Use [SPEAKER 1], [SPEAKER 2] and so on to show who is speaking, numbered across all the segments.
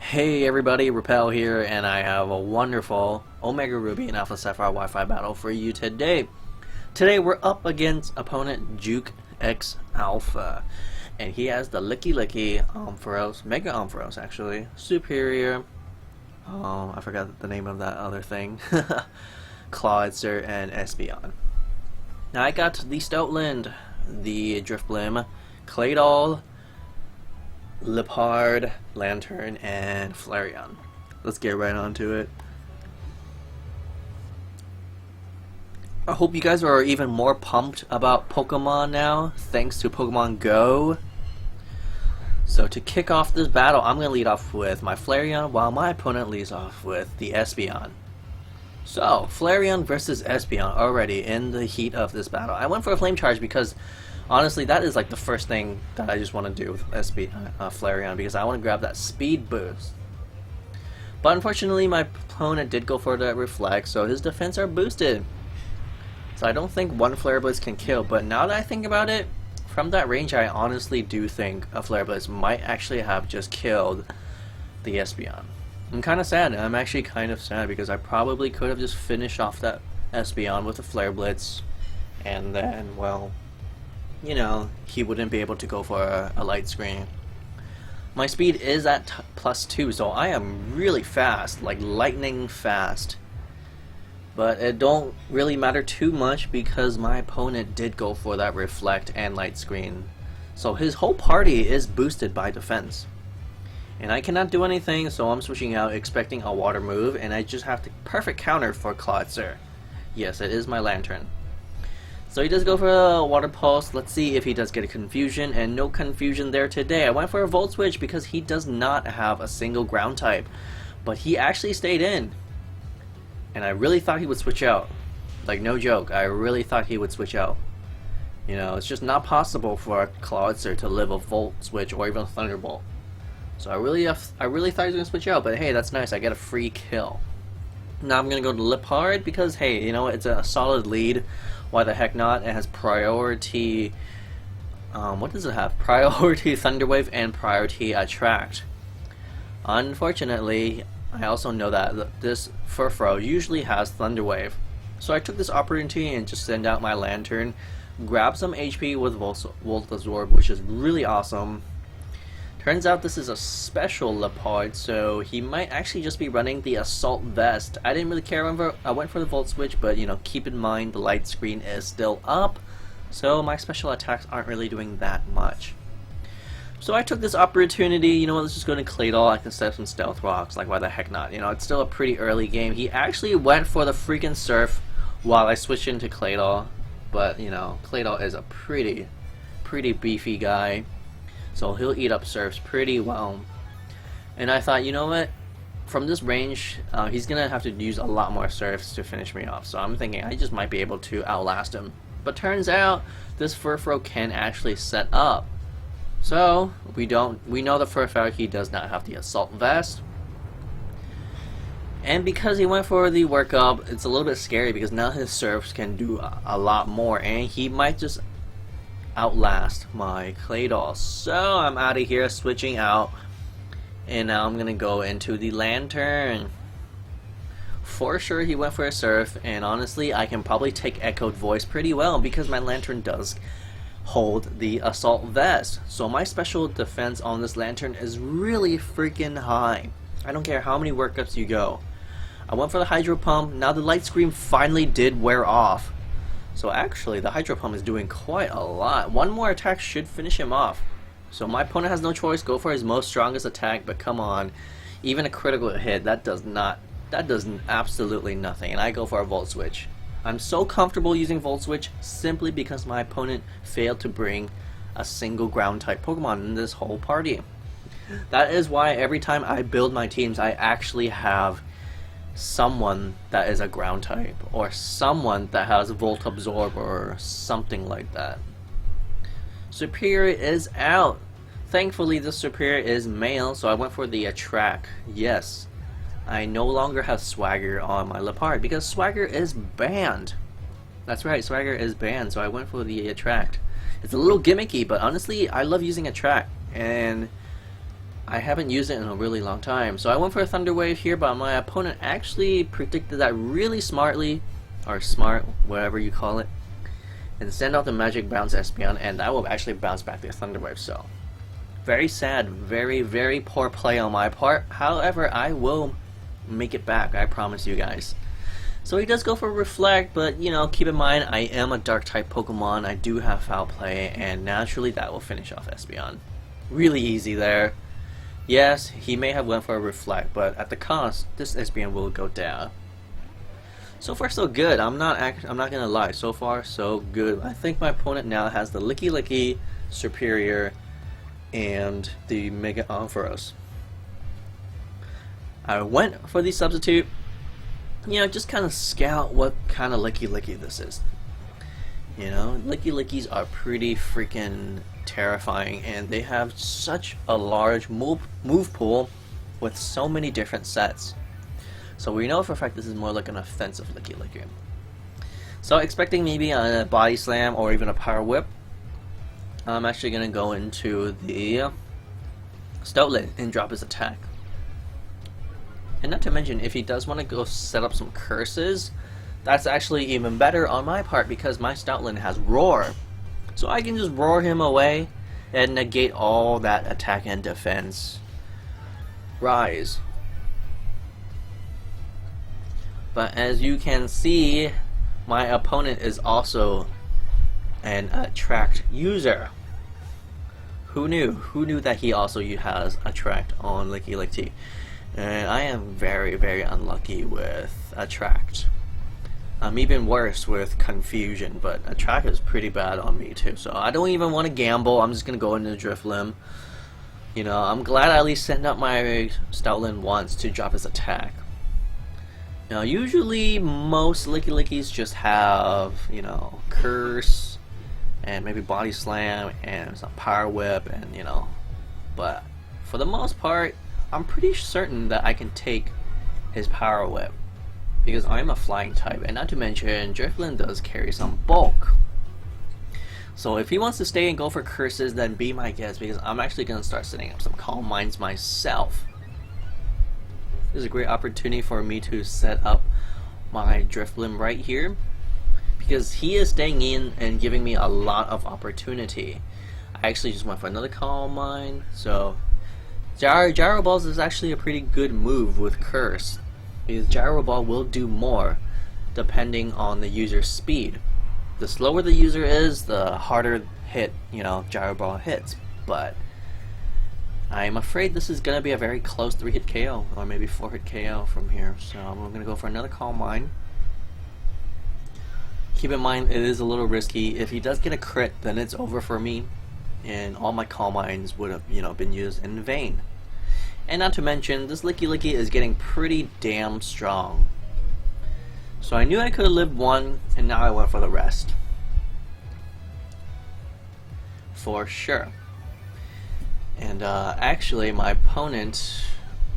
[SPEAKER 1] Hey everybody, Repel here, and I have a wonderful Omega Ruby and Alpha Sapphire Wi-Fi battle for you today. Today we're up against opponent Juke X Alpha, and he has the Lickilicky, Ampharos, Mega Ampharos actually, Serperior, I forgot the name of that other thing, Clawitzer, and Espeon. Now I got the Stoutland, the Drifblim, Claydol, Liepard, Lanturn, and Flareon. Let's get right onto it. I hope you guys are even more pumped about Pokemon now, thanks to Pokemon Go. So to kick off this battle, I'm going to lead off with my Flareon, while my opponent leads off with the Espeon. So, Flareon versus Espeon already in the heat of this battle. I went for a Flame Charge because honestly, that is like the first thing that I just want to do with Flareon, because I want to grab that speed boost. But unfortunately, my opponent did go for the Reflect, so his defense are boosted. So I don't think one Flare Blitz can kill, but now that I think about it, from that range I honestly do think a Flare Blitz might actually have just killed the Espeon. I'm kind of sad. I'm actually kind of sad because I probably could have just finished off that Espeon with a Flare Blitz, and then, well, you know, he wouldn't be able to go for a light screen. My speed is at +2, so I am really fast, like lightning fast. But it don't really matter too much because my opponent did go for that Reflect and light screen. So his whole party is boosted by defense. And I cannot do anything, so I'm switching out expecting a water move, and I just have the perfect counter for Clawitzer. Yes, it is my Lanturn. So he does go for a Water Pulse. Let's see if he does get a Confusion, and no Confusion there today. I went for a Volt Switch because he does not have a single ground type, but he actually stayed in. And I really thought he would switch out. Like, no joke, I really thought he would switch out. You know, it's just not possible for a Clawitzer to live a Volt Switch or even a Thunderbolt. So I really thought he was going to switch out, but hey, that's nice, I get a free kill. Now I'm going to go to Liepard because, hey, you know, it's a solid lead. Why the heck not? It has priority, what does it have? Priority Thunder Wave and priority Attract. Unfortunately, I also know that this Furfrou usually has Thunder Wave. So I took this opportunity and just send out my Lanturn, grab some HP with Volt Absorb, which is really awesome. Turns out this is a special Liepard, so he might actually just be running the Assault Vest. I didn't really care. I went for the Volt Switch, but you know, keep in mind the light screen is still up, so my special attacks aren't really doing that much. So I took this opportunity, you know what, let's just go to Claydol. I can set up some Stealth Rocks, like why the heck not? You know, it's still a pretty early game. He actually went for the freaking Surf while I switched into Claydol, but you know, Claydol is a pretty beefy guy. So he'll eat up Surfs pretty well. And I thought, you know what? From this range, he's going to have to use a lot more Surfs to finish me off. So I'm thinking I just might be able to outlast him. But turns out, this Furfrou can actually set up. So, we know the Furfrou, he does not have the Assault Vest. And because he went for the workup, it's a little bit scary because now his Surfs can do a lot more. And he might just outlast my Claydol. So I'm out of here, switching out, and now I'm gonna go into the Lanturn. For sure he went for a Surf, and honestly I can probably take Echoed Voice pretty well because my Lanturn does hold the Assault Vest. So my special defense on this Lanturn is really freaking high. I don't care how many workups you go. I went for the Hydro Pump. Now the Light Scream finally did wear off. So actually, the Hydro Pump is doing quite a lot. One more attack should finish him off. So my opponent has no choice. Go for his most strongest attack, but come on. Even a critical hit, that does absolutely nothing. And I go for a Volt Switch. I'm so comfortable using Volt Switch simply because my opponent failed to bring a single ground type Pokemon in this whole party. That is why every time I build my teams, I actually have someone that is a ground type, or someone that has Volt Absorb or something like that. Serperior is out. Thankfully the Serperior is male, so I went for the Attract. Yes, I no longer have Swagger on my Liepard because Swagger is banned. That's right, Swagger is banned, so I went for the Attract. It's a little gimmicky, but honestly I love using Attract, and I haven't used it in a really long time. So I went for a Thunder Wave here, but my opponent actually predicted that really smartly, or smart, whatever you call it, and send out the Magic Bounce Espeon, and that will actually bounce back the Thunder Wave. So very sad, very, very poor play on my part. However, I will make it back, I promise you guys. So he does go for Reflect, but you know, keep in mind I am a Dark type Pokemon. I do have Foul Play, and naturally that will finish off Espeon. Really easy there. Yes, he may have went for a Reflect, but at the cost, this Espeon will go down. So far so good. I'm not gonna lie. So far so good. I think my opponent now has the Lickilicky, Serperior, and the Mega Ampharos. I went for the substitute. You know, just kind of scout what kind of Lickilicky this is. You know, Lickilickys are pretty freaking terrifying, and they have such a large move pool with so many different sets. So we know for a fact this is more like an offensive Lickilicky. So expecting maybe a Body Slam or even a Power Whip, I'm actually going to go into the Stoutland and drop his attack. And not to mention, if he does want to go set up some curses, that's actually even better on my part because my Stoutland has Roar. So I can just roar him away and negate all that attack and defense. Rise. But as you can see, my opponent is also an Attract user. Who knew? Who knew that he also has Attract on Lickilicky? And I am very, very unlucky with Attract. I'm even worse with Confusion, but Attract is pretty bad on me too. So I don't even want to gamble. I'm just going to go into Drifblim. You know, I'm glad I at least sent out my Stoutland once to drop his attack. Now, usually most Lickilickys just have, you know, Curse and maybe Body Slam and some Power Whip and, you know, but for the most part, I'm pretty certain that I can take his Power Whip because I'm a flying type, and not to mention Drifblim does carry some bulk. So if he wants to stay and go for curses, then be my guest because I'm actually going to start setting up some Calm Minds myself. This is a great opportunity for me to set up my Drifblim right here because he is staying in and giving me a lot of opportunity. I actually just went for another Calm Mind, so Gyro Balls is actually a pretty good move with Curse because Gyro Ball will do more depending on the user's speed. The slower the user is, the harder hit, you know, Gyro Ball hits, but I'm afraid this is going to be a very close 3-hit KO, or maybe 4-hit KO from here, so I'm going to go for another Calm Mind. Keep in mind, it is a little risky. If he does get a crit, then it's over for me, and all my Calm Minds would have, you know, been used in vain. And not to mention, this Lickilicky is getting pretty damn strong. So I knew I could have lived one, and now I went for the rest. For sure. And actually, my opponent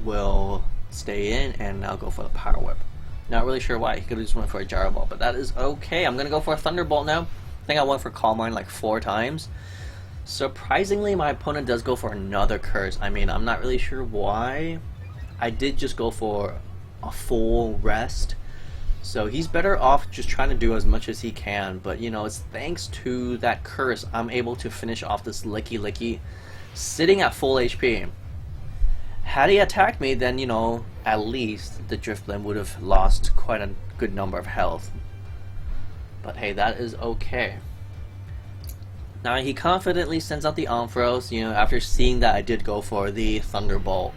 [SPEAKER 1] will stay in, and I'll go for the Power Whip. Not really sure why. He could have just went for a Gyro Ball, but that is okay. I'm going to go for a Thunderbolt now. I think I went for Calm Mind like 4 times. Surprisingly, my opponent does go for another Curse. I mean, I'm not really sure why. I did just go for a full rest. So he's better off just trying to do as much as he can. But, you know, it's thanks to that Curse I'm able to finish off this Lickilicky sitting at full HP. Had he attacked me, then, you know, at least the Drifblim would have lost quite a good number of health. But hey, that is okay. Now he confidently sends out the Ampharos, you know, after seeing that I did go for the Thunderbolt.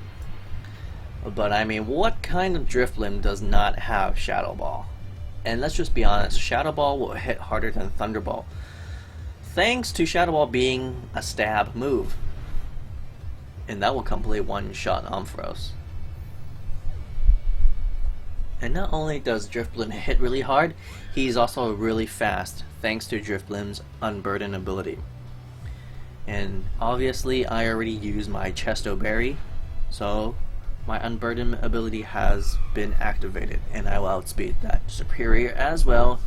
[SPEAKER 1] But I mean, what kind of Drifblim does not have Shadow Ball? And let's just be honest, Shadow Ball will hit harder than Thunderbolt, thanks to Shadow Ball being a stab move. And that will completely one-shot Ampharos. And not only does Drifblim hit really hard, he's also really fast, thanks to Drifblim's Unburden ability. And obviously I already used my Chesto Berry, so my Unburden ability has been activated, and I will outspeed that Serperior as well,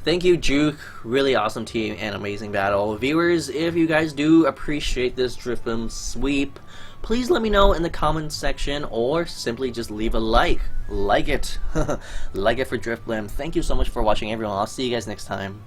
[SPEAKER 1] Thank you, Juke. Really awesome team and amazing battle. Viewers, if you guys do appreciate this Drifblim sweep, please let me know in the comments section or simply just leave a like. Like it. Like it for Drifblim. Thank you so much for watching, everyone. I'll see you guys next time.